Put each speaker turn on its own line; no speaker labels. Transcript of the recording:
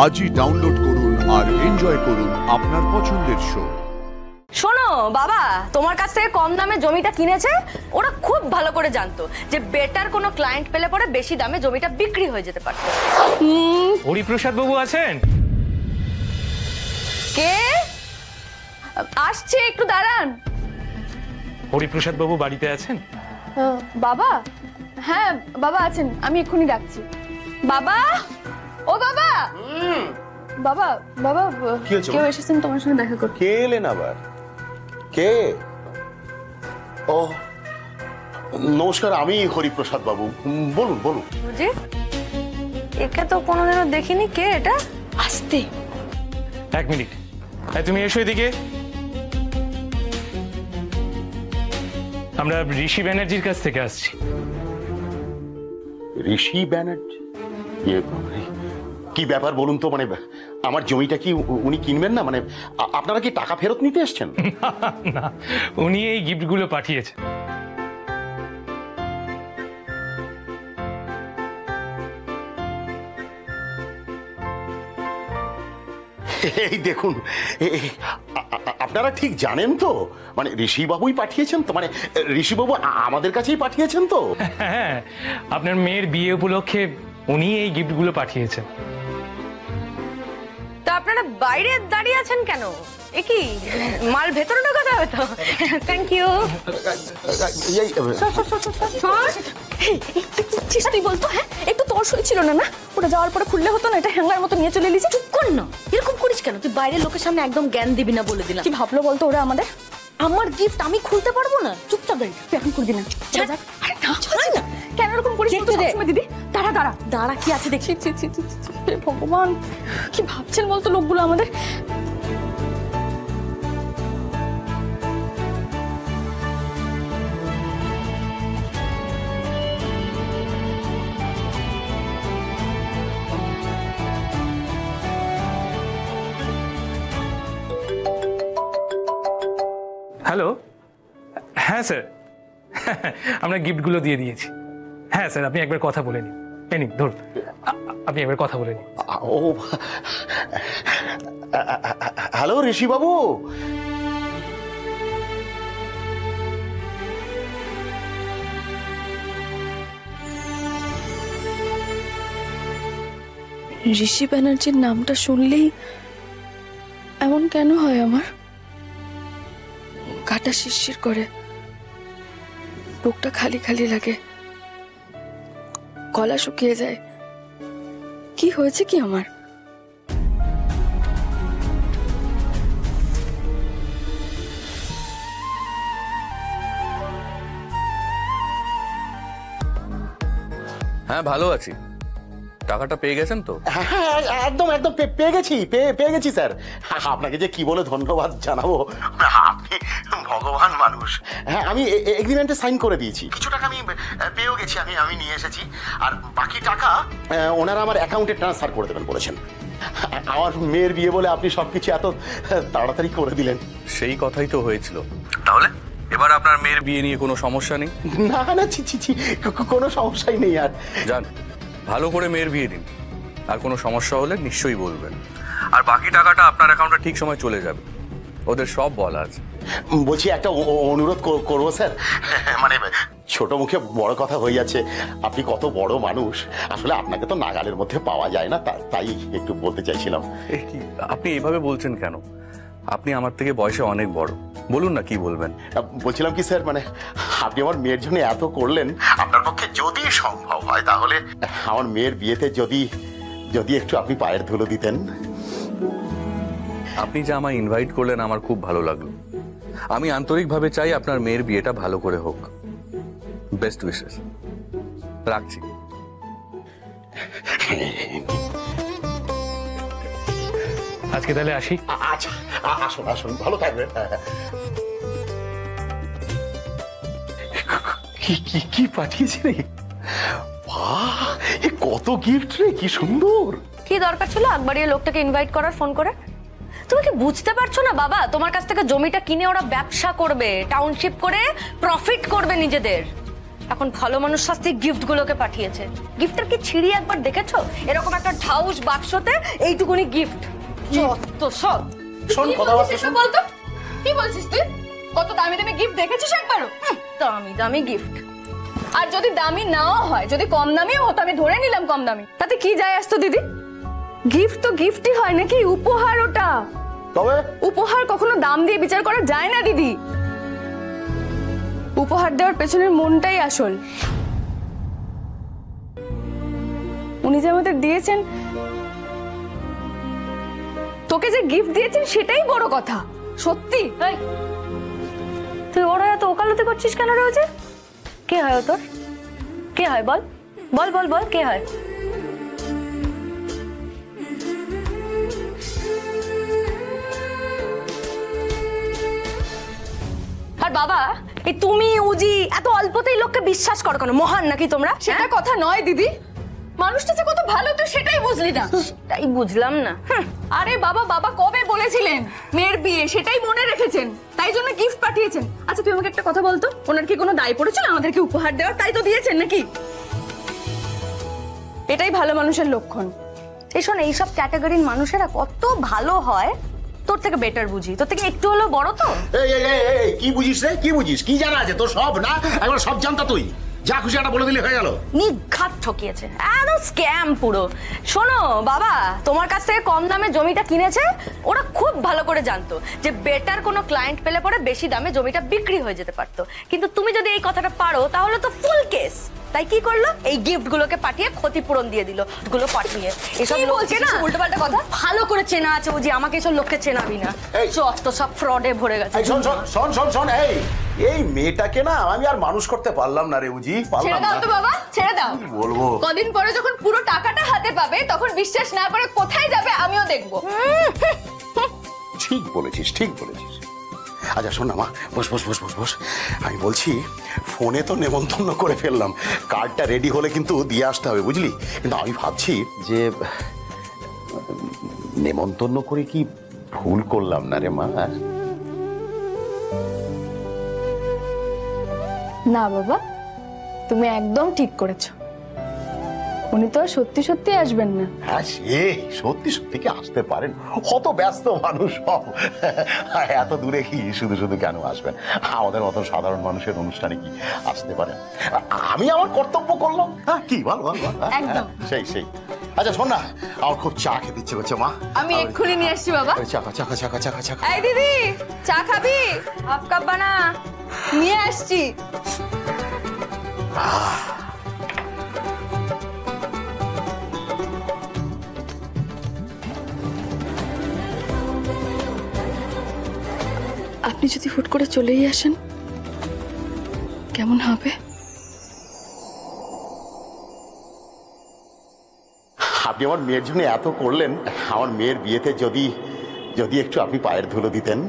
আজই ডাউনলোড করুন আর এনজয় করুন আপনার পছন্দের শো।
শোনো বাবা, তোমার কাছ থেকে কম দামে জমিটা কিনেছে, ওরা খুব ভালো করে জানতো যে বেটার কোনো ক্লায়েন্ট পেলে পরে বেশি দামে জমিটা বিক্রি হয়ে যেতে পারত।
হরিপ্রসাদ বাবু আছেন?
কে আসছে? একটু দাঁড়ান।
হরিপ্রসাদ বাবু বাড়িতে আছেন?
বাবা? হ্যাঁ বাবা আছেন, আমি এক্ষুনি ডাকছি। বাবা, ও বাবা। বাবা বাবা, কেউ এসেছেন তোমার সঙ্গে দেখা করতে।
কে এলেন আবার? কে? ও নমস্কার, আমি হরিপ্রসাদ বাবু। বলুন বলুন।
বুঝি একে তো কোনোদিনও দেখিনি। কে এটা?
আসতে
এক মিনিট, তুমি এসো এদিকে। আমরা ঋষি ব্যানার্জির কাছ থেকে আসছি।
ঋষি ব্যানার্জি? কি ব্যাপার বলুন তো? মানে আমার জমিটা কি উনি কিনবেন না? মানে আপনারা কি টাকা ফেরত নিতে এসছেন?
না, উনি এই গিফটগুলো পাঠিয়েছেন।
এই দেখুন, আপনারা ঠিক জানেন তো? মানে ঋষিবাবুই পাঠিয়েছেন তো? মানে ঋষিবাবু আমাদের কাছেই পাঠিয়েছেন তো?
হ্যাঁ, আপনার মেয়ের বিয়ে উপলক্ষে উনি এই গিফটগুলো পাঠিয়েছেন।
তা আপনারা বাইরে দাঁড়িয়ে আছেন কেন? এ কি মাল ভেতরে ঢোকাতে হবে তো? Thank you.
তুই বলতো, হ্যাঁ একটু তোর সই ছিল না? না ওটা যাওয়ার পরে খুললে হতো না? এটা হ্যাঙ্গার মতো নিয়ে চলে এলিছি।
চুপ কর না, এরকম করিস কেন? তুই বাইরের লোকের সামনে একদম জ্ঞান দিবি না, বলে দিলাম।
কি ভাবলো বলতো ওরা আমাদের?
আমার গিফট আমি খুলতে পারবো না? চুপচাপ দাঁড়িয়ে
তুই এখন করবি না।
ছাড়।
আরে না, ছাড় না। কেন এরকম করিস
দেখতে দে।
সবসময়? দিদি দাঁড়া দাঁড়া
দাঁড়া, কি আছে দেখি।
হে ভগবান, কি ভাবছেন বলতো লোকগুলো আমাদের?
হ্যালো, হ্যাঁ স্যার, আমরা গিফটগুলো দিয়ে দিয়েছি। হ্যাঁ স্যার, আপনি একবার কথা বলে নিন। নিন ধরুন, আপনি একবার কথা বলে নিন।
ও হ্যালো ঋষিবাবু।
ঋষি ব্যানার্জির নামটা শুনলেই এমন কেন হয়? আমার কাটা শিরশির করে, বুকটা খালি খালি লাগে, গলা শুকিয়ে যায়। কি হয়েছে কি আমার?
হ্যাঁ ভালো আছি। টাকাটা পেয়ে গেছেন তো?
হ্যাঁ একদম একদম পেয়ে গেছি, পেয়ে গেছি স্যার। আপনাকে যে কি বলে ধন্যবাদ জানাবো, আপনি ভগবান মানুষ। হ্যাঁ, আমি এগ্রিমেন্টে সাইন করে দিয়েছি। কিছু টাকা আমি পেয়েও গেছি, আমি নিয়ে এসেছি। আর বাকি টাকা ওনারা আমার অ্যাকাউন্টে ট্রান্সফার করে দেবেন বলেছেন। আমার মেয়ের বিয়ে বলে আপনি সবকিছু এত তাড়াতাড়ি করে দিলেন।
সেই কথাই তো হয়েছিল। তাহলে এবার আপনার মেয়ের বিয়ে নিয়ে কোনো সমস্যা নেই?
না না, ছি, কোনো সমস্যাই নেই। আর
যান, ভালো করে মেয়ের বিয়ে দিন। আর কোনো সমস্যা হলে নিশ্চয়ই বলবেন। আর বাকি টাকাটা আপনার অ্যাকাউন্টে ঠিক সময় চলে যাবে, ওদের সব বলা আছে।
বলছি একটা অনুরোধ করবো স্যার। মানে ছোট মুখে বড় কথা হয়ে যাচ্ছে। আপনি কত বড় মানুষ, আসলে আপনাকে তো নাগালের মধ্যে পাওয়া যায় না, তাই একটু বলতে চাইছিলাম।
আপনি এইভাবে বলছেন কেন? আপনি আমার থেকে বয়সে অনেক বড়। বলুন না কি বলবেন।
বলছিলাম কি স্যার, মানে আপনি আমার মেয়ের জন্য এত করলেন, আপনার পক্ষে যদি সম্ভব হয় তাহলে আমার মেয়ের বিয়েতে যদি একটু আপনি পায়ের ধুলো দিতেন।
আপনি যে আমায় ইনভাইট করলেন আমার খুব ভালো লাগলো। আমি আন্তরিকভাবে চাই আপনার মেয়ের বিয়েটা ভালো করে হোক। Best wishes. রাখছি।
আজকে তাহলে আসি।
আচ্ছা, আসুন, ভালো থাকবেন। কি পাঠিয়েছি রে? বাহ, কত গিফট রে, কি সুন্দর।
কি দরকার ছিল আকবরিয়া লোকটাকে ইনভাইট করার ফোন করে? তুমি কি বুঝতে পারছো না বাবা? তোমার কাছ থেকে জমিটা কিনে ওরা ব্যবসা করবে, টাউনশিপ করে প্রফিট করবে নিজেদের। এখন ভালো মানুষ শাস্তি গিফট গুলোকে পাঠিয়েছে। গিফটের কি ছিঁড়ি একবার দেখেছো? এরকম একটা ঢাউস বাক্সতে এইটুকুনি গিফট। যত সব।
শোন কথাবার্তা শোন।
বলতো কি বলছিস তুই? কত দামি দামি গিফট দেখেছিস একবারও?
দামি দামি গিফট।
আর যদি দামি নাও হয়, যদি কম দামিও হতো, আমি ধরে নিলাম কম দামি, তাতে কি যায় আসতো দিদি? গিফট তো গিফটই হয় নাকি? উপহার ওটা।
তবে
উপহার কখনো দাম দিয়ে বিচার করা যায় না দিদি। উপহার দেওয়ার পেছনের মনটাই আসল। উনি যে আমাদের দিয়েছেন, তোকে যে গিফট দিয়েছেন সেটাই বড় কথা। সত্যি
এই, তুই ওরা এত ওকালতি করছিস কেন রে? ওজে কে হয় ও তোর? কে হয় বল বল বল বল, কে হয়? আর বাবা, এই তুমি উজি এত অল্পতেই লোককে বিশ্বাস করো কেন? মহান নাকি তোমরা?
সেটা কথা নয় দিদি, মানুষটা যে কত ভালো তুই সেটাই বুঝলি না।
তাই বুঝলাম না।
আরে বাবা, বাবা কবে বলেছিলেন মেয়ের বিয়ে, সেটাই মনে রেখেছেন, তাই জন্য গিফট পাঠিয়েছেন। আচ্ছা তুই আমাকে একটা কথা বলতো, ওনার কি কোনো দায় পড়েছিল আমাদেরকে উপহার দেওয়ার? তাই তো দিয়েছেন নাকি? এটাই ভালো মানুষের লক্ষণ।
এই শোন, এইসব ক্যাটাগরির মানুষেরা কত ভালো হয়, তোর থেকে বেটার বুঝি, তোর থেকে একটু হলেও বড় তো।
এই এই এই এই, কি বুঝিস রে? কি বুঝিস? কি জানা আছে তোর? সব না একবার সব জানতা তুই, যা খুশি একটা বলে দিলে হয়ে গেল।
নিঘাত ঠকিয়েছে, একদম স্ক্যাম পুরো। শোনো বাবা, তোমার কাছ থেকে কম দামে জমিটা কিনেছে, ওরা খুব ভালো করে জানতো যে বেটার কোনো ক্লায়েন্ট পেলে পরে বেশি দামে জমিটা বিক্রি হয়ে যেতে পারতো। কিন্তু তুমি যদি এই কথাটা পারো তাহলে তো ফুল কেস। তাই কি করলো? এই গিফট গুলোকে পাঠিয়ে ক্ষতিপূরণ দিয়ে দিল। গুলো পাঠিয়ে এসব লোককে না
উল্টোপাল্টা কথা
ভালো করে চেনা আছে ও যে, আমাকে এসব লোককে চেনাবি না।
এই,
যত সব ফ্রডে ভরে গেছে।
এই শোন শোন শোন শোন শোন, এই এই মেয়েটাকে না আমি আর মানুষ করতে পারলাম না রে বুঝি,
ছেড়ে
পারলাম
দাও
না।
তো বাবা, ছেড়ে দাও।
কি বলবো?
কদিন পরে যখন পুরো টাকাটা হাতে পাবে তখন বিশ্বাস না করে কোথায় যাবে আমিও দেখবো।
ঠিক বলেছিস, ঠিক বলেছিস। আচ্ছা শোন না মা, বস বস বস বস বস। আমি বলছি, ফোনে তো নেমন্তন্ন করে ফেললাম, কার্ডটা রেডি হলে কিন্তু দিয়ে আসতে হবে বুঝলি। কিন্তু আমি ভাবছি যে নেমন্তন্ন করে কি ভুল করলাম না রে মা?
না বাবা, তুমি একদম ঠিক করেছো। উনি তো আর সত্যি সত্যি আসবেন না।
হ্যাঁ সে সত্যি সত্যি কি আসতে পারেন? কত ব্যস্ত মানুষ সব, এত দূরে কি শুধু শুধু কেন আসবেন? আমাদের মতো সাধারণ মানুষের অনুষ্ঠানে কি আসতে পারেন? আমি আমার কর্তব্য করলাম। হ্যাঁ কি বল বল বল।
একদম।
সেই সেই। আচ্ছা শোন না, আমার খুব চা খেতে ইচ্ছে করছে মা।
আমি এক্ষুনি নিয়ে আসছি বাবা।
চাকা চাকা চাকা চাকা চাকা।
এই দিদি, চা খাবি?
হাফ কাপ বানা।
নিয়ে আসছি। আপনি যদি হুট করে চলেই আসেন কেমন হবে?
আপনি আমার মেয়ের জন্য এত করলেন, আমার মেয়ের বিয়েতে যদি যদি একটু আপনি পায়ের ধুলো দিতেন।